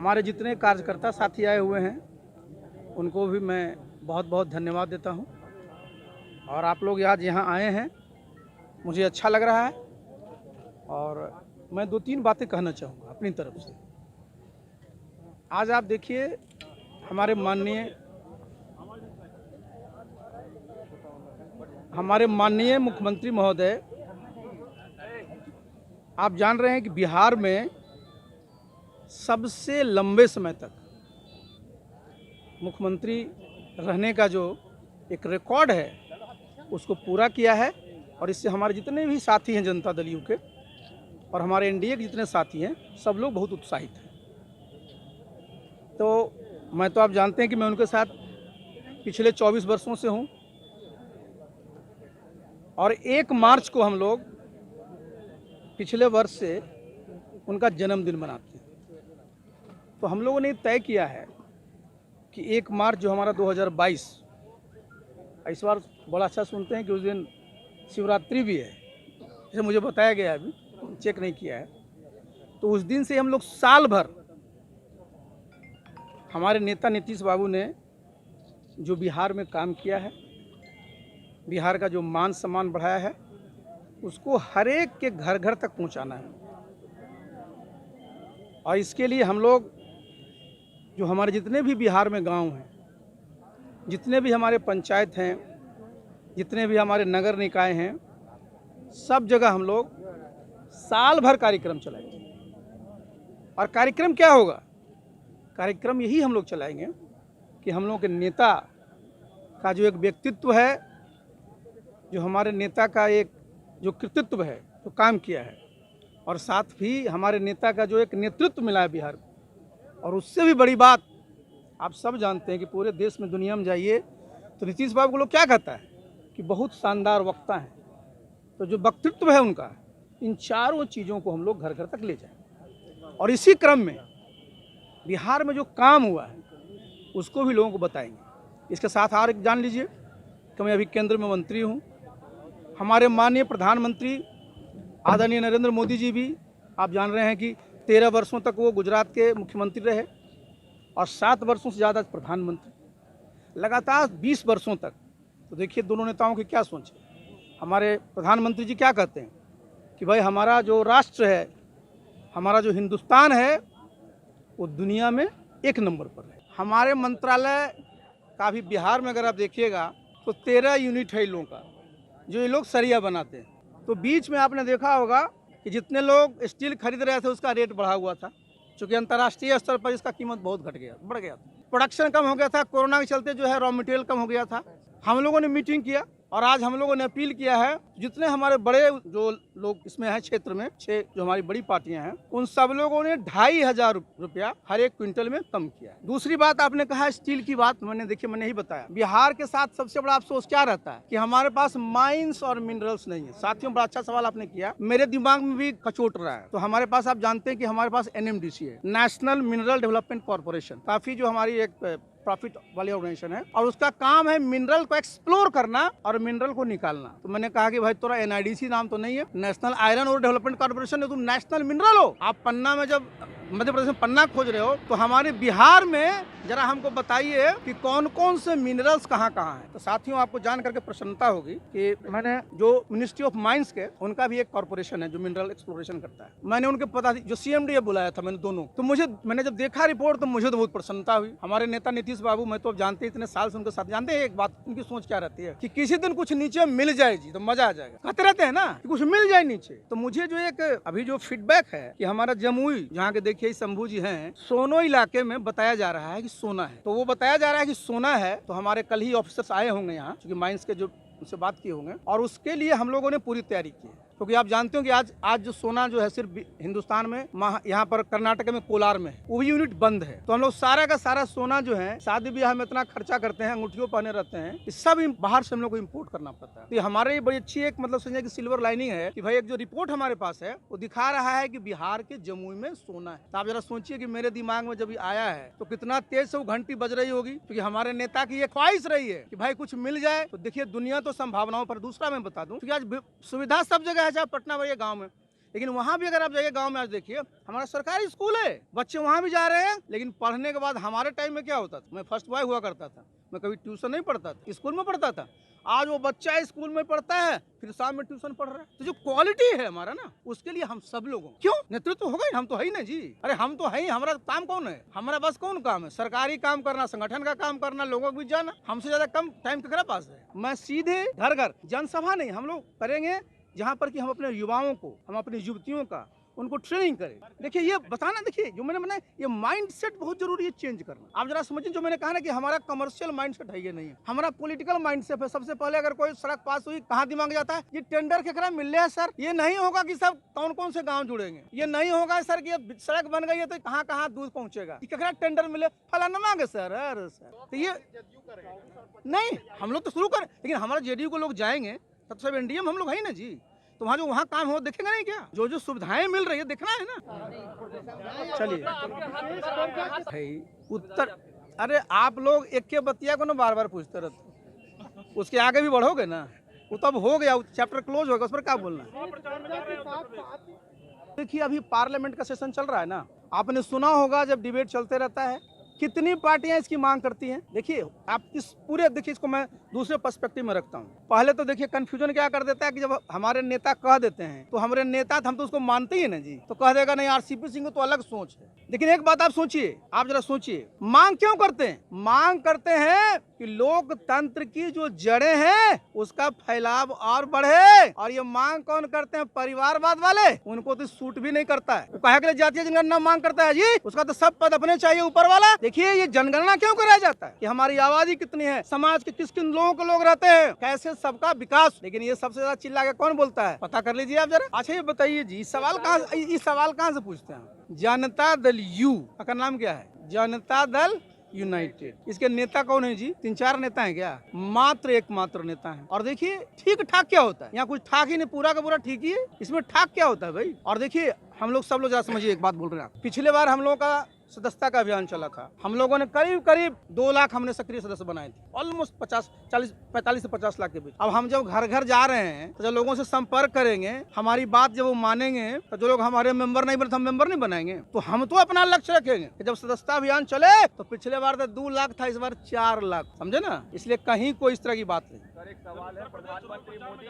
हमारे जितने कार्यकर्ता साथी आए हुए हैं उनको भी मैं बहुत बहुत धन्यवाद देता हूं। और आप लोग आज यहाँ आए हैं, मुझे अच्छा लग रहा है। और मैं 2-3 बातें कहना चाहूँगा अपनी तरफ से। आज आप देखिए, हमारे माननीय मुख्यमंत्री महोदय, आप जान रहे हैं कि बिहार में सबसे लंबे समय तक मुख्यमंत्री रहने का जो एक रिकॉर्ड है उसको पूरा किया है। और इससे हमारे जितने भी साथी हैं जनता दल यू के और हमारे एनडीए के जितने साथी हैं, सब लोग बहुत उत्साहित हैं। तो आप जानते हैं कि मैं उनके साथ पिछले 24 वर्षों से हूं। और 1 मार्च को हम लोग पिछले वर्ष से उनका जन्मदिन मनाते हैं। तो हम लोगों ने तय किया है कि 1 मार्च जो हमारा 2022, इस बार बड़ा अच्छा सुनते हैं कि उस दिन शिवरात्रि भी है, जैसे मुझे बताया गया, अभी चेक नहीं किया है। तो उस दिन से हम लोग साल भर हमारे नेता नीतीश बाबू ने जो बिहार में काम किया है, बिहार का जो मान सम्मान बढ़ाया है, उसको हर एक के घर घर तक पहुंचाना है। और इसके लिए हम लोग जो हमारे जितने भी बिहार में गांव हैं, जितने भी हमारे पंचायत हैं, जितने भी हमारे नगर निकाय हैं, सब जगह हम लोग साल भर कार्यक्रम चलाएंगे। और कार्यक्रम क्या होगा? कार्यक्रम यही हम लोग चलाएंगे कि हम लोगों के नेता का जो एक व्यक्तित्व है, जो हमारे नेता का एक जो कृतित्व है, जो काम किया है, और साथ ही हमारे नेता का जो एक नेतृत्व मिला है बिहार को। और उससे भी बड़ी बात, आप सब जानते हैं कि पूरे देश में, दुनिया में जाइए तो नीतीश बाबू को लोग क्या कहता है कि बहुत शानदार वक्ता हैं। तो जो व्यक्तित्व है उनका, इन चारों चीज़ों को हम लोग घर घर तक ले जाएं। और इसी क्रम में बिहार में जो काम हुआ है उसको भी लोगों को बताएंगे। इसके साथ और एक जान लीजिए कि मैं अभी केंद्र में मंत्री हूँ। हमारे माननीय प्रधानमंत्री आदरणीय नरेंद्र मोदी जी भी, आप जान रहे हैं कि 13 वर्षों तक वो गुजरात के मुख्यमंत्री रहे और 7 वर्षों से ज़्यादा प्रधानमंत्री, लगातार 20 वर्षों तक। तो देखिए दोनों नेताओं की क्या सोच है। हमारे प्रधानमंत्री जी क्या कहते हैं कि भाई हमारा जो राष्ट्र है, हमारा जो हिंदुस्तान है, वो दुनिया में 1 नंबर पर है। हमारे मंत्रालय का भी बिहार में अगर आप देखिएगा तो 13 यूनिट है इन लोगों का, जो ये लोग सरिया बनाते हैं। तो बीच में आपने देखा होगा कि जितने लोग स्टील खरीद रहे थे उसका रेट बढ़ा हुआ था, क्योंकि अंतर्राष्ट्रीय स्तर पर इसका कीमत बहुत बढ़ गया था। प्रोडक्शन कम हो गया था, कोरोना के चलते जो है रॉ मटेरियल कम हो गया था। हम लोगों ने मीटिंग किया और आज हम लोगों ने अपील किया है, जितने हमारे बड़े जो लोग इसमें हैं, क्षेत्र में 6 जो हमारी बड़ी पार्टियां हैं, उन सब लोगों ने 2500 रुपया हर एक क्विंटल में कम किया है। दूसरी बात आपने कहा स्टील की बात, मैंने ही बताया। बिहार के साथ सबसे बड़ा अफसोस क्या रहता है कि हमारे पास माइंस और मिनरल्स नहीं है। साथियों, बड़ा अच्छा सवाल आपने किया, मेरे दिमाग में भी कचोट रहा है। तो हमारे पास आप जानते हैं कि हमारे पास NMDC है, नेशनल मिनरल डेवलपमेंट कॉर्पोरेशन, काफी जो हमारी एक प्रॉफिट वाली ऑर्गेनाइजेशन है, और उसका काम है मिनरल को एक्सप्लोर करना और मिनरल को निकालना। तो मैंने कहा कि भाई तोरा NIDC नाम तो नहीं है, नेशनल आयरन और डेवलपमेंट कॉर्पोरेशन है, तुम नेशनल मिनरल हो। आप पन्ना में, जब मध्य प्रदेश में पन्ना खोज रहे हो, तो हमारे बिहार में जरा हमको बताइए कि कौन कौन से मिनरल्स कहाँ कहाँ हैं। तो साथियों, आपको जान करके प्रसन्नता होगी कि मैंने जो मिनिस्ट्री ऑफ माइंस के, उनका भी एक कॉर्पोरेशन है जो मिनरल एक्सप्लोरेशन करता है, मैंने उनके पता जो CMD बुलाया था, मैंने दोनों। तो मैंने जब देखा रिपोर्ट तो मुझे तो बहुत प्रसन्नता हुई। हमारे नेता नीतीश बाबू, मैं तो अब जानते इतने साल से उनके साथ, जानते हैं एक बात उनकी सोच क्या रहती है कि किसी दिन कुछ नीचे मिल जाए जी तो मजा आ जाएगा। कहते रहते हैं ना कि कुछ मिल जाए नीचे। तो मुझे जो एक अभी जो फीडबैक है कि हमारा जमुई, जहाँ के देखिए शंभू जी हैं, सोनो इलाके में बताया जा रहा है कि सोना है। तो वो बताया जा रहा है कि सोना है, तो हमारे कल ही ऑफिसर्स आए होंगे यहाँ, क्योंकि माइंस के जो उनसे बात किए होंगे, और उसके लिए हम लोगों ने पूरी तैयारी की है। क्योंकि आप जानते हो कि आज जो सोना जो है सिर्फ हिंदुस्तान में, यहाँ पर कर्नाटक में कोलार में वो भी यूनिट बंद है। तो हम लोग सारा का सारा सोना जो है, शादी ब्याह में इतना खर्चा करते हैं, अंगूठियों पहने रहते हैं, इस सब बाहर से हम लोग को इम्पोर्ट करना पड़ता है। तो हमारे बड़ी अच्छी एक मतलब समझे कि सिल्वर लाइनिंग है कि भाई एक जो रिपोर्ट हमारे पास है वो दिखा रहा है कि बिहार के जमुई में सोना है। तो आप जरा सोचिए कि मेरे दिमाग में जब आया है तो कितना तेज से वो घंटी बज रही होगी, क्योंकि हमारे नेता की ये ख्वाहिश रही है कि भाई कुछ मिल जाए। तो देखिए दुनिया तो संभावनाओं पर। दूसरा मैं बता दूं कि आज सुविधा सब जगह है, चाहे पटना या गाँव में, लेकिन वहाँ भी अगर आप जाइए गांव में, आज देखिए हमारा सरकारी स्कूल है, बच्चे वहाँ भी जा रहे हैं। लेकिन पढ़ने के बाद हमारे टाइम में क्या होता था, मैं फर्स्ट बॉय हुआ करता था, मैं कभी ट्यूशन नहीं पढ़ता था, स्कूल में पढ़ता था। आज वो बच्चा स्कूल में पढ़ता है, फिर शाम में ट्यूशन पढ़ रहा है। तो जो क्वालिटी है हमारा ना, उसके लिए हम सब लोगों क्यों नेतृत्व होगा ही, हम तो है ही ना जी। अरे हम तो है ही, हमारा काम कौन है, हमारा बस कौन काम है, सरकारी काम करना, संगठन का काम करना, लोगों को भी जाना। हमसे ज्यादा कम टाइम केकरा पास है। मैं सीधे घर घर जनसभा नहीं, हम लोग करेंगे जहाँ पर कि हम अपने युवाओं को, हम अपनी युवतियों का, उनको ट्रेनिंग करें। देखिए ये बताना, देखिए जो मैंने बनाया, ये माइंडसेट बहुत जरूरी है चेंज करना। आप जरा समझिए, जो मैंने कहा ना कि हमारा कमर्शियल माइंडसेट है, ये नहीं है, हमारा पॉलिटिकल माइंडसेट है। सबसे पहले अगर कोई सड़क पास हुई, कहाँ दिमाग जाता है, ये टेंडर केकरा मिल रहा है सर। ये नहीं होगा कि सब कौन कौन से गाँव जुड़ेंगे, ये नहीं होगा सर कि सड़क बन गई है तो कहाँ कहाँ दूध पहुँचेगा, केकरा टेंडर मिले, फलाना मांगे सर। अरे सर तो ये नहीं, हम लोग तो शुरू करें, लेकिन हमारा जेडीयू को लोग जाएंगे तब सब एनडीए में हम लोग है ना जी। तो वहाँ जो वहाँ काम हो देखेगा नहीं क्या, जो जो सुविधाएं मिल रही है देखना है ना। चलिए उत्तर, अरे आप लोग एक के बतिया को ना बार बार पूछते रहते, उसके आगे भी बढ़ोगे ना, वो तब हो गया, चैप्टर क्लोज होगा, उस पर क्या बोलना। देखिए अभी पार्लियामेंट का सेशन चल रहा है ना, आपने सुना होगा जब डिबेट चलते रहता है कितनी पार्टियां इसकी मांग करती हैं। देखिए आप इस पूरे, देखिए इसको मैं दूसरे पर्सपेक्टिव में रखता हूँ। पहले तो देखिए कंफ्यूजन क्या कर देता है कि जब हमारे नेता कह देते हैं तो हमारे नेता, हम तो उसको मानते ही ना जी, तो कह देगा नहीं आरसीपी सिंह तो अलग सोच है। लेकिन एक बात आप सोचिए, आप जरा सोचिए, मांग क्यों करते हैं? मांग करते हैं कि लोकतंत्र की जो जड़ें हैं उसका फैलाव और बढ़े। और ये मांग कौन करते हैं? परिवारवाद वाले। उनको तो सूट भी नहीं करता है, वो कहे के लिए जातीय जनगणना मांग करता है जी, उसका तो सब पद अपने चाहिए ऊपर वाला। देखिए ये जनगणना क्यों कराया जाता है कि हमारी आबादी कितनी है, समाज के किस किन लोगों के लोग रहते हैं, कैसे सबका विकास। लेकिन ये सबसे ज्यादा चिल्ला के कौन बोलता है, पता कर लीजिए आप जरा। अच्छा ये बताइए जी, सवाल कहाँ से पूछते हैं? जनता दल यू का नाम क्या है? जनता दल यूनाइटेड। इसके नेता कौन है जी? 3-4 नेता हैं क्या? मात्र एकमात्र नेता है। और देखिए ठीक ठाक क्या होता है, यहाँ कुछ ठाक ही नहीं, पूरा का पूरा ठीक ही है। इसमें ठाक क्या होता है भाई? और देखिए हम लोग, सब लोग जरा समझिए, एक बात बोल रहे हैं, पिछले बार हम लोगों का सदस्यता का अभियान चला था, हम लोगों ने करीब 2 लाख हमने सक्रिय सदस्य बनाए थे, ऑलमोस्ट 45 से 50 लाख के बीच। अब हम जब घर घर जा रहे हैं तो जब लोगों से संपर्क करेंगे, हमारी बात जब वो मानेंगे, तो जो लोग हमारे मेंबर नहीं बने तो हम मेंबर नहीं बनाएंगे। तो हम तो अपना लक्ष्य रखेंगे कि जब सदस्यता अभियान चले तो पिछले बार तो 2 लाख था, इस बार 4 लाख, समझे ना। इसलिए कहीं कोई इस तरह की बात नहीं। एक सवाल है, प्रधानमंत्री मोदी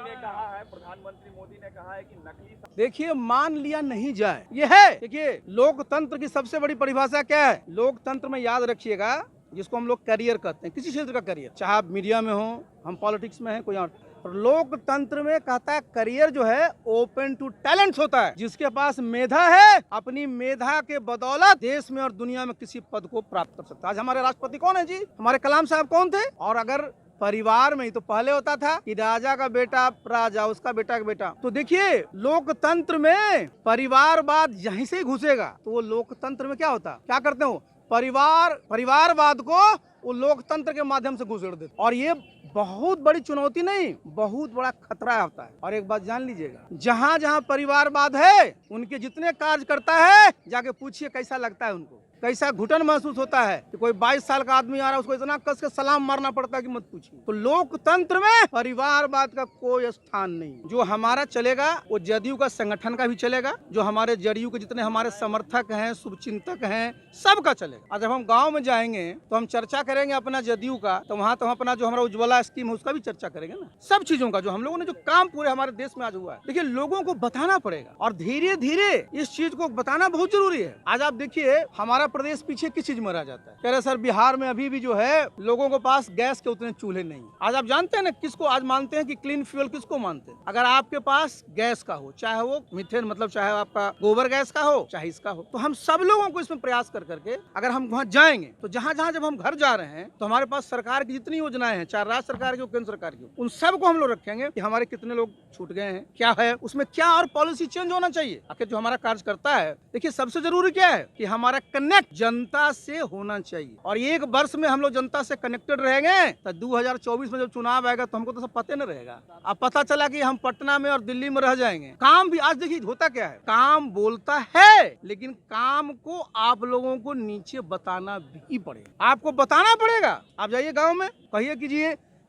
ने कहा है कि नकली, देखिए मान लिया नहीं जाए, ये है। देखिए लोकतंत्र की सबसे बड़ी परिभाषा क्या है? लोकतंत्र में याद रखिएगा, जिसको हम लोग करियर कहते हैं, किसी क्षेत्र का करियर, चाहे आप मीडिया में हो, हम पॉलिटिक्स में हैं, कोई और। लोकतंत्र में कहता है करियर जो है ओपन टू टैलेंट्स होता है। जिसके पास मेधा है, अपनी मेधा के बदौलत देश में और दुनिया में किसी पद को प्राप्त कर सकता है। आज हमारे राष्ट्रपति कौन है जी? हमारे कलाम साहब कौन थे? और अगर परिवार में ही, तो पहले होता था कि राजा का बेटा राजा, उसका बेटा का बेटा। तो देखिए लोकतंत्र में परिवारवाद यहीं से ही घुसेगा, तो वो लोकतंत्र में क्या होता, क्या करते हो, परिवारवाद को वो लोकतंत्र के माध्यम से घुसेड़ देते। और ये बहुत बड़ी चुनौती नहीं, बहुत बड़ा खतरा होता है। और एक बात जान लीजिएगा, जहाँ जहाँ परिवारवाद है, उनके जितने कार्यकर्ता है, जाके पूछिए कैसा लगता है उनको, कैसा घुटन महसूस होता है कि कोई 22 साल का आदमी आ रहा है, उसको इतना कस के सलाम मारना पड़ता है कि मत पूछिए। तो लोकतंत्र में परिवारवाद का कोई स्थान नहीं। जो हमारा चलेगा वो जदयू का संगठन का भी चलेगा, जो हमारे जदयू के जितने हमारे समर्थक हैं, शुभचिंतक हैं, सबका चलेगा। और जब हम गाँव में जाएंगे तो हम चर्चा करेंगे अपना जदयू का, तो वहाँ तो हम अपना जो हमारा उज्ज्वला स्कीम है उसका भी चर्चा करेंगे ना, सब चीजों का, जो हम लोगों ने जो काम पूरे हमारे देश में आज हुआ है। देखिए लोगों को बताना पड़ेगा, और धीरे धीरे इस चीज को बताना बहुत जरूरी है। आज आप देखिए हमारा प्रदेश पीछे किस चीज में रह जाता है। कह रहे सर बिहार में अभी भी जो है लोगों के पास गैस के उतने चूल्हे नहीं। आज आप जानते हैं ना किसको आज मानते हैं कि क्लीन फ्यूल किसको मानते हैं? अगर आपके पास गैस का हो, चाहे वो मीथेन मतलब चाहे आपका गोबर गैस का हो, चाहे इसका हो, तो हम सब लोगों को इसमें प्रयास कर करके अगर हम वहाँ जाएंगे, तो जहाँ जहाँ जब हम घर जा रहे हैं तो हमारे पास सरकार की जितनी योजनाएं हैं, चाहे राज्य सरकार की हो, केंद्र सरकार की हो, उन सबको हम लोग रखेंगे कि हमारे कितने लोग छूट गए हैं, क्या है उसमें, क्या और पॉलिसी चेंज होना चाहिए। आखिर जो हमारा कार्य करता है, देखिए सबसे जरूरी क्या है कि हमारा कनेक्ट जनता से होना चाहिए। और एक वर्ष में हम लोग जनता से कनेक्टेड रहेंगे तो 2024 में जब चुनाव आएगा तो हमको तो सब पता नहीं रहेगा। अब पता चला कि हम पटना में और दिल्ली में रह जाएंगे। काम भी आज देखिए होता क्या है, काम बोलता है, लेकिन काम को आप लोगों को नीचे बताना भी पड़ेगा, आपको बताना पड़ेगा। आप जाइए गाँव में, कहिए कि जी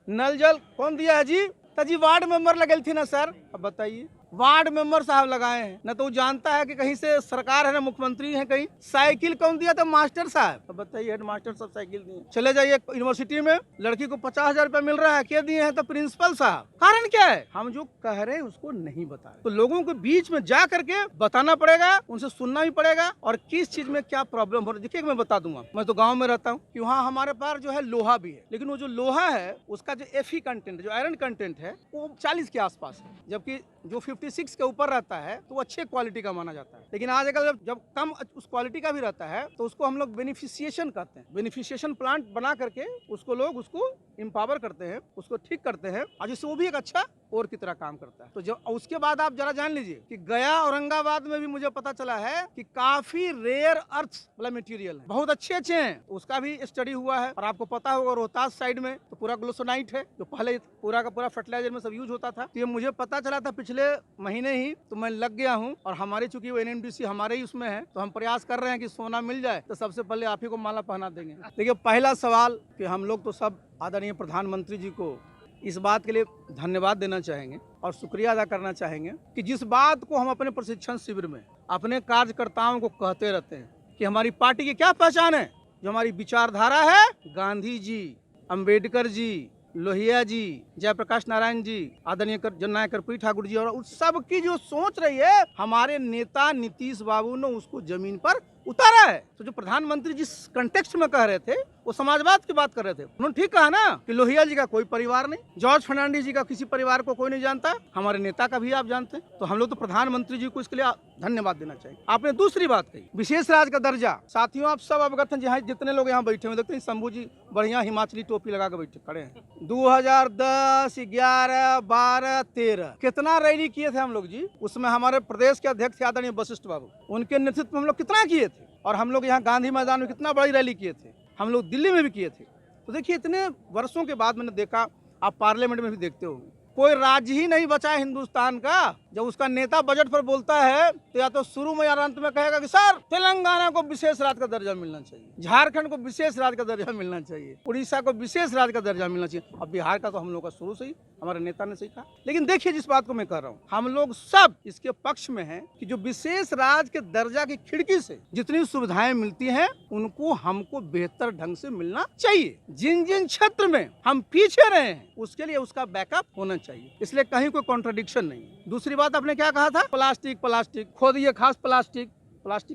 नल जल कौन दिया है जी? तो जी वार्ड मेंबर लगल थी ना सर। अब बताइए वार्ड मेंबर साहब लगाए हैं। न तो वो जानता है कि कहीं से सरकार है, ना मुख्यमंत्री है कहीं। साइकिल कौन दिया था? मास्टर साहब। तो बताइए, हेड मास्टर साहब साइकिल दिए। चले जाइए यूनिवर्सिटी में, लड़की को 50,000 रुपया मिल रहा है, क्या दिए हैं? तो प्रिंसिपल साहब। कारण क्या है? हम जो कह रहे हैं उसको नहीं बता रहे। तो लोगों के बीच में जा करके बताना पड़ेगा, उनसे सुनना भी पड़ेगा, और किस चीज में क्या प्रॉब्लम हो रही है। देखिए, मैं बता दूंगा, मैं तो गाँव में रहता हूँ कि वहाँ हमारे पास जो है लोहा भी है, लेकिन वो जो लोहा है उसका जो Fe कंटेंट, जो आयरन कंटेंट है, वो 40 के आसपास है, जबकि जो 56 के ऊपर रहता है तो वो अच्छे क्वालिटी का माना जाता है। लेकिन आजकल जब कम उस क्वालिटी का भी रहता है तो उसको हम लोग बेनिफिशिएशन कहते हैं। बेनिफिशिएशन प्लांट बना करके उसको लोग उसको एम्पावर करते हैं, उसको ठीक करते हैं, और जिससे वो भी एक अच्छा और की तरह काम करता है। तो जब उसके बाद आप जरा जान लीजिए कि गया औरंगाबाद में भी मुझे पता चला है कि काफी रेयर अर्थ वाला मटेरियल है, बहुत अच्छे अच्छे हैं, उसका भी स्टडी हुआ है। और आपको पता होगा रोहतास साइड में तो पूरा ग्लोसोनाइट है, जो पहले पूरा का पूरा फर्टिलाइजर में सब यूज होता था। तो ये मुझे पता चला था पिछले महीने ही, तो मैं लग गया हूँ। और हमारी चूंकि वो NMDC हमारे ही उसमें है, तो हम प्रयास कर रहे हैं कि सोना मिल जाए तो सबसे पहले आप ही को माला पहना देंगे। देखिए, पहला सवाल कि हम लोग तो सब आदरणीय प्रधानमंत्री जी को इस बात के लिए धन्यवाद देना चाहेंगे और शुक्रिया अदा करना चाहेंगे कि जिस बात को हम अपने प्रशिक्षण शिविर में अपने कार्यकर्ताओं को कहते रहते हैं कि हमारी पार्टी की क्या पहचान है, जो हमारी विचारधारा है, गांधी जी, अंबेडकर जी, लोहिया जी, जयप्रकाश नारायण जी, आदरणीय जननायक कर्पूरी ठाकुर जी, और उस सब की जो सोच रही है, हमारे नेता नीतीश बाबू ने उसको जमीन पर उतारा है। तो जो प्रधानमंत्री जिस कंटेक्स्ट में कह रहे थे वो समाजवाद की बात कर रहे थे। उन्होंने ठीक कहा ना कि लोहिया जी का कोई परिवार नहीं, जॉर्ज फर्नांडिस जी का किसी परिवार को कोई नहीं जानता, हमारे नेता का भी आप जानते हैं। तो हम लोग तो प्रधानमंत्री जी को इसके लिए धन्यवाद देना चाहिए। आपने दूसरी बात कही, विशेष राज्य का दर्जा। साथियों, आप सब अवगत हैं, जहाँ जितने लोग यहाँ बैठे हुए देखते हैं, शंभू जी बढ़िया हिमाचली टोपी लगा के बैठे खड़े हैं। 2010, 11, 12, 13 कितना रैली किए थे हम लोग जी। उसमें हमारे प्रदेश के अध्यक्ष थे आदरणीय वशिष्ठ बाबू, उनके नेतृत्व में हम लोग कितना किए थे। और हम लोग यहाँ गांधी मैदान में कितना बड़ी रैली किए थे, हम लोग दिल्ली में भी किए थे। तो देखिए, इतने वर्षों के बाद मैंने देखा, आप पार्लियामेंट में भी देखते होंगे, कोई राज्य ही नहीं बचा है हिंदुस्तान का जब उसका नेता बजट पर बोलता है तो या तो शुरू में या अंत में कहेगा कि सर तेलंगाना को विशेष राज्य का दर्जा मिलना चाहिए, झारखंड को विशेष राज्य का दर्जा मिलना चाहिए, उड़ीसा को विशेष राज्य का दर्जा मिलना चाहिए। अब बिहार का तो हम लोग का शुरू से ही हमारे नेता ने सीखा। लेकिन देखिए, जिस बात को मैं कह रहा हूँ, हम लोग सब इसके पक्ष में हैं कि जो विशेष राज्य के दर्जा की खिड़की से जितनी सुविधाएं मिलती हैं उनको हमको बेहतर ढंग से मिलना चाहिए। जिन जिन क्षेत्र में हम पीछे रहे हैं उसके लिए उसका बैकअप होना चाहिए, इसलिए कहीं कोई कॉन्ट्रडिक्शन नहीं। दूसरी बात आपने क्या कहा था, प्लास्टिक प्लास्टिक खोद, ये खास प्लास्टिक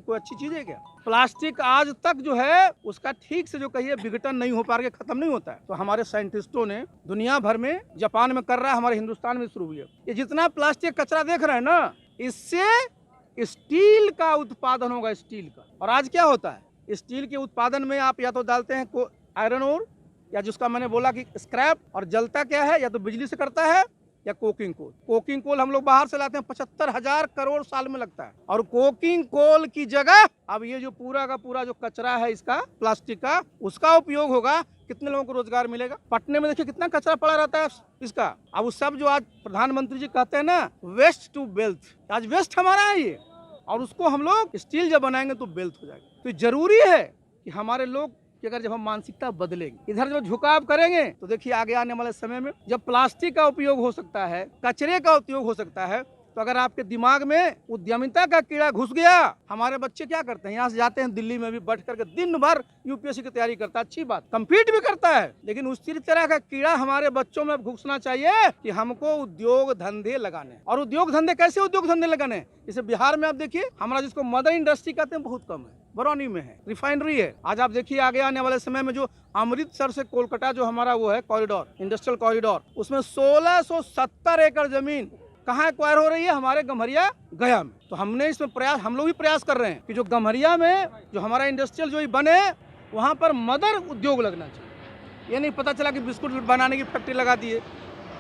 कोई अच्छी चीज है क्या? प्लास्टिक आज तक जो है उसका ठीक से जो कहिए विघटन नहीं हो पा रहा, खत्म नहीं होता है। तो हमारे साइंटिस्टों ने दुनिया भर में, जापान में कर रहा है, हमारे हिंदुस्तान में शुरू हुई है। ये जितना प्लास्टिक कचरा देख रहे हैं ना, इससे स्टील का उत्पादन होगा, स्टील का। और आज क्या होता है, स्टील के उत्पादन में आप या तो डालते हैं आयरन ओर, या जिसका मैंने बोला कि स्क्रैप, और जलता क्या है, या तो बिजली से करता है या कोकिंग कोल। कोकिंग कोल हम लोग बाहर से लाते हैं, 75,000 करोड़ साल में लगता है। और कोकिंग कोल की जगह अब ये जो पूरा का पूरा जो कचरा है इसका, प्लास्टिक का, उसका उपयोग होगा। कितने लोगों को रोजगार मिलेगा? पटने में देखिए कितना कचरा पड़ा रहता है इसका। अब वो सब जो आज प्रधानमंत्री जी कहते हैं ना, वेस्ट टू वेल्थ, आज वेस्ट हमारा है ये, और उसको हम लोग स्टील जब बनाएंगे तो वेल्थ हो जाएगा। तो जरूरी है कि हमारे लोग कि अगर जब हम मानसिकता बदलेंगे, इधर जो झुकाव करेंगे, तो देखिए आगे आने वाले समय में जब प्लास्टिक का उपयोग हो सकता है, कचरे का उपयोग हो सकता है, तो अगर आपके दिमाग में उद्यमिता का कीड़ा घुस गया, हमारे बच्चे क्या करते हैं, यहाँ से जाते हैं दिल्ली में भी बैठ करके दिन भर यूपीएससी की तैयारी करता है, अच्छी बात, कम्पीट भी करता है, लेकिन उसी तरह का कीड़ा हमारे बच्चों में घुसना चाहिए कि हमको उद्योग धंधे लगाने। और उद्योग धंधे कैसे उद्योग धंधे लगाने? जैसे बिहार में आप देखिए, हमारा जिसको मदर इंडस्ट्री कहते हैं बहुत कम है, बरौनी में है, रिफाइनरी है। आज आप देखिए आगे आने वाले समय में जो अमृतसर से कोलकाता जो हमारा वो है कॉरिडोर, इंडस्ट्रियल कॉरिडोर, उसमें 1670 एकड़ जमीन कहाँ एक्वायर हो रही है? हमारे गम्हरिया गया में। तो हमने इसमें प्रयास, हम लोग भी प्रयास कर रहे हैं कि जो गम्हरिया में जो हमारा इंडस्ट्रियल जो बने, वहाँ पर मदर उद्योग लगना चाहिए। ये नहीं पता चला कि बिस्कुट बनाने की फैक्ट्री लगा दिए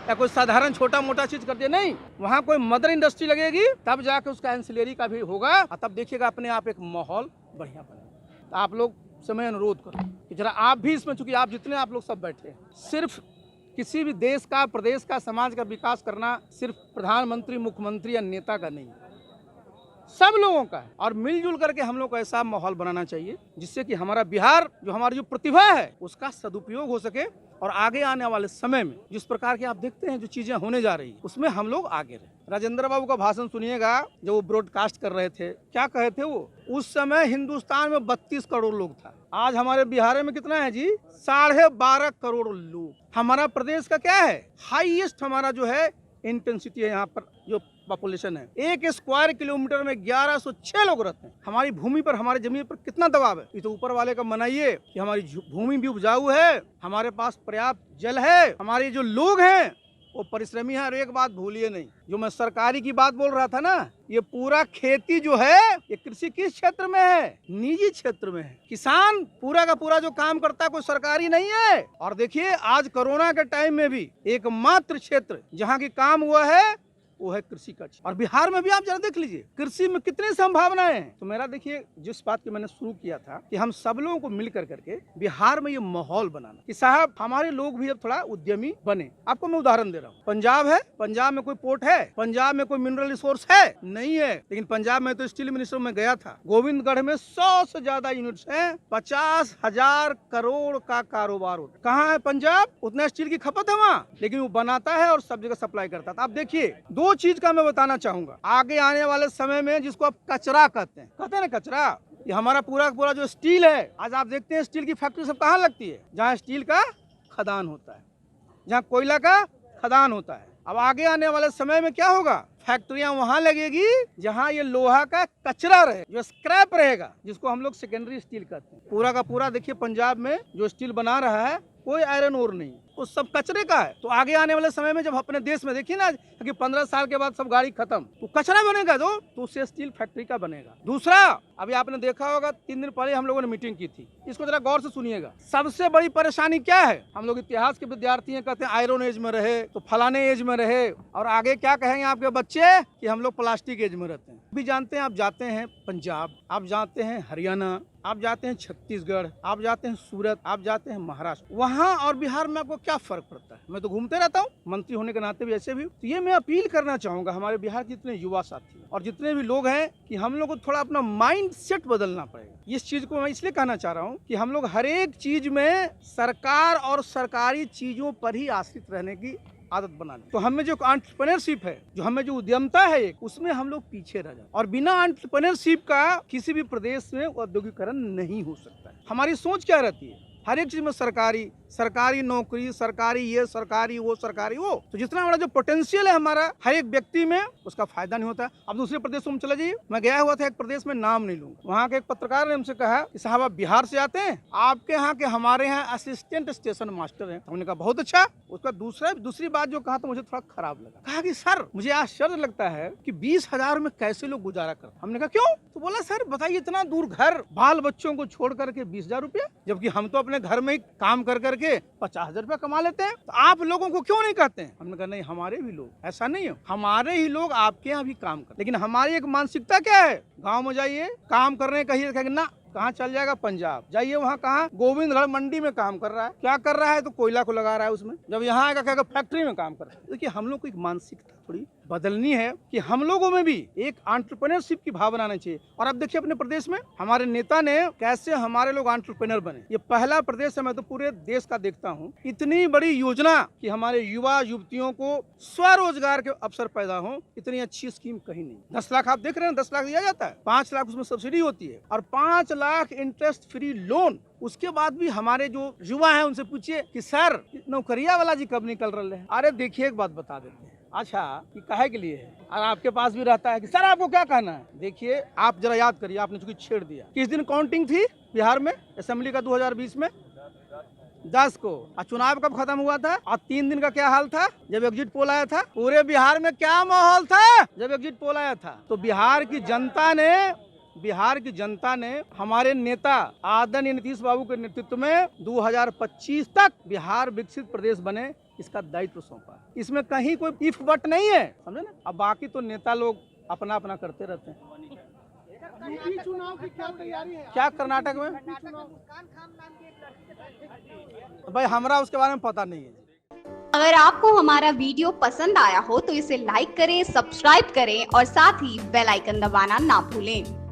या कोई साधारण छोटा मोटा चीज कर दिया, नहीं, वहाँ कोई मदर इंडस्ट्री लगेगी, तब जाके उसका एंसिलरी का भी होगा, तब देखिएगा अपने आप एक माहौल बढ़िया बनेगा। तो आप लोग से मैं अनुरोध करूँ कि जरा आप भी इसमें, चूंकि आप जितने आप लोग सब बैठे हैं, सिर्फ किसी भी देश का, प्रदेश का, समाज का विकास करना सिर्फ प्रधानमंत्री, मुख्यमंत्री या नेता का नहीं है, सब लोगों का है। और मिलजुल करके हम लोग को ऐसा माहौल बनाना चाहिए जिससे कि हमारा बिहार, जो हमारी जो प्रतिभा है, उसका सदुपयोग हो सके और आगे आने वाले समय में जिस प्रकार के आप देखते हैं जो चीजें होने जा रही है उसमें हम लोग आगे रहे। राजेंद्र बाबू का भाषण सुनिएगा जो वो ब्रॉडकास्ट कर रहे थे, क्या कहे थे वो? उस समय हिंदुस्तान में 32 करोड़ लोग था, आज हमारे बिहार में कितना है जी? 12.5 करोड़ लोग। हमारा प्रदेश का क्या है? हाईएस्ट हमारा जो है इंटेंसिटी है, यहाँ पर जो पॉपुलेशन है, 1 स्क्वायर किलोमीटर में 1106 लोग रहते हैं। हमारी भूमि पर, हमारी जमीन पर कितना दबाव है? ये तो ऊपर वाले का मनाइए कि हमारी भूमि भी उपजाऊ है, हमारे पास पर्याप्त जल है, हमारे जो लोग हैं वो परिश्रमी है। और एक बात भूलिए नहीं, जो मैं सरकारी की बात बोल रहा था ना, ये पूरा खेती जो है ये कृषि किस क्षेत्र में है? निजी क्षेत्र में है। किसान पूरा का पूरा जो काम करता है कोई सरकारी नहीं है। और देखिए आज कोरोना के टाइम में भी एकमात्र क्षेत्र जहाँ की काम हुआ है वो है कृषि का। और बिहार में भी आप जरा देख लीजिए कृषि में कितनी संभावनाएं हैं। तो मेरा देखिए जिस बात की मैंने शुरू किया था कि हम सब लोगों को मिल करके बिहार में ये माहौल बनाना कि साहब हमारे लोग भी अब थोड़ा उद्यमी बने। आपको मैं उदाहरण दे रहा हूँ, पंजाब है, पंजाब में कोई पोर्ट है, पंजाब में कोई मिनरल रिसोर्स है नहीं है, लेकिन पंजाब में तो स्टील मिनिस्टर में गया था, गोविंदगढ़ में 100 से ज्यादा यूनिट्स है, 50,000 करोड़ का कारोबार होता है। कहाँ है पंजाब? उतना स्टील की खपत है वहाँ, लेकिन वो बनाता है और सब जगह सप्लाई करता था। आप देखिए दो चीज का मैं बताना चाहूंगा आगे आने वाले समय में, जिसको आप कचरा कहते हैं ना, कचरा, ये हमारा पूरा जो स्टील है, आज आप देखते हैं स्टील की फैक्ट्री सब कहाँ लगती है? जहाँ स्टील का खदान होता है, जहाँ कोयला का खदान होता है। अब आगे आने वाले समय में क्या होगा? फैक्ट्रियां वहां लगेगी जहां ये लोहा का कचरा रहे, जो स्क्रैप रहेगा, जिसको हम लोग सेकेंडरी स्टील कहते हैं। पूरा का पूरा देखिए पंजाब में जो स्टील बना रहा है कोई आयरन ओर नहीं, वो सब कचरे का है। तो आगे आने वाले समय में जब अपने देश में देखिए ना कि 15 साल के बाद सब गाड़ी खत्म, तो कचरा बनेगा तो उससे स्टील फैक्ट्री का बनेगा। दूसरा, अभी आपने देखा होगा 3 दिन पहले हम लोगों ने मीटिंग की थी, इसको जरा गौर से सुनिएगा। सबसे बड़ी परेशानी क्या है? हम लोग इतिहास के विद्यार्थी हैं, कहते हैं आयरन एज में रहे तो फलाने एज में रहे, और आगे क्या कहेंगे आपके बच्चे कि हम लोग प्लास्टिक एज में रहते हैं। भी जानते हैं, आप जाते हैं पंजाब, आप जाते हैं हरियाणा, आप जाते हैं छत्तीसगढ़, आप जाते हैं सूरत, आप जाते हैं महाराष्ट्र, वहाँ और बिहार में आपको क्या फर्क पड़ता है? मैं तो घूमते रहता हूँ मंत्री होने के नाते भी, ऐसे भी। तो ये मैं अपील करना चाहूंगा हमारे बिहार के जितने युवा साथी और जितने भी लोग हैं कि हम लोग को थोड़ा अपना माइंड सेट बदलना पड़ेगा। इस चीज को मैं इसलिए कहना चाह रहा हूँ कि हम लोग हर एक चीज में सरकार और सरकारी चीजों पर ही आश्रित रहने की आदत बना ली। तो हमें जो एंटरप्रेन्योरशिप है, जो हमें जो उद्यमता है एक, उसमें हम लोग पीछे रह जाए। और बिना एंटरप्रेन्योरशिप का किसी भी प्रदेश में औद्योगिकरण नहीं हो सकता है। हमारी सोच क्या रहती है? हर एक चीज में सरकारी नौकरी, सरकारी ये, सरकारी वो, सरकारी वो। तो जितना बड़ा जो पोटेंशियल है हमारा हर एक व्यक्ति में, उसका फायदा नहीं होता। अब दूसरे प्रदेशों में चले जाइए, मैं गया हुआ था एक प्रदेश में, नाम नहीं लूंगा, वहाँ के एक पत्रकार ने हमसे कहा कि साहब आप बिहार से आते हैं, आपके यहाँ के हमारे यहाँ असिस्टेंट स्टेशन मास्टर हैं। हमने कहा बहुत अच्छा। उसका दूसरी बात जो कहा तो मुझे थोड़ा खराब लगा। कहा कि सर मुझे आश्चर्य लगता है कि 20,000 में कैसे लोग गुजारा करते। हमने कहा क्यों? तो बोला सर बताइए, इतना दूर घर, बाल बच्चों को छोड़ करके 20,000 रुपया, जबकि हम तो अपने घर में ही काम कर करके 50,000 रुपया कमा लेते हैं। तो आप लोगों को क्यों नहीं कहते हैं? हमने कहा नहीं, हमारे भी लोग, ऐसा नहीं है, हमारे ही लोग आपके यहाँ भी काम करते। लेकिन हमारी एक मानसिकता क्या है? गाँव में जाइए काम करने, कहिए ना, कहाँ चल जाएगा? पंजाब जाइए, वहाँ कहाँ? गोविंदगढ़ मंडी में काम कर रहा है। क्या कर रहा है? तो कोयला को लगा रहा है उसमें। जब यहाँ आएगा कहेगा फैक्ट्री में काम कर रहा है। देखिए हम लोग को एक मानसिकता थोड़ी बदलनी है कि हम लोगों में भी एक एंटरप्रेन्योरशिप की भावना आनी चाहिए। और अब देखिए अपने प्रदेश में हमारे नेता ने कैसे हमारे लोग एंटरप्रेन्योर बने। ये पहला प्रदेश है, मैं तो पूरे देश का देखता हूँ, इतनी बड़ी योजना कि हमारे युवा युवतियों को स्वरोजगार के अवसर पैदा हो, इतनी अच्छी स्कीम कहीं नहीं। 10 लाख आप देख रहे हैं, 10 लाख दिया जाता है, 5 लाख उसमें सब्सिडी होती है और 5 लाख इंटरेस्ट फ्री लोन। उसके बाद भी हमारे जो युवा हैं उनसे पूछिए कि सर नौकरिया वाला जी कब निकल रहे हैं? अरे देखिए एक बात बता देते हैं, अच्छा कि काहे के लिए है, और आपके पास भी रहता है कि सर आपको क्या कहना है। देखिए आप जरा याद करिए, आपने चूंकि छेड़ दिया, किस दिन काउंटिंग थी बिहार में असेंबली का? 2020 में 10 को। और चुनाव कब खत्म हुआ था? और 3 दिन का क्या हाल था जब एग्जिट पोल आया था? पूरे बिहार में क्या माहौल था जब एग्जिट पोल आया था? तो बिहार की जनता ने हमारे नेता आदरणीय नीतीश बाबू के नेतृत्व में 2025 तक बिहार विकसित प्रदेश बने, इसका दायित्व सौंपा। इसमें कहीं कोई इफ बट नहीं है, समझे ना। अब बाकी तो नेता लोग अपना अपना करते रहते हैं। यूपी चुनाव की क्या तैयारी है? क्या कर्नाटक में? भाई हमरा उसके बारे में पता नहीं है। अगर आपको हमारा वीडियो पसंद आया हो तो इसे लाइक करें, सब्सक्राइब करें और साथ ही बेल आइकन दबाना ना भूलें।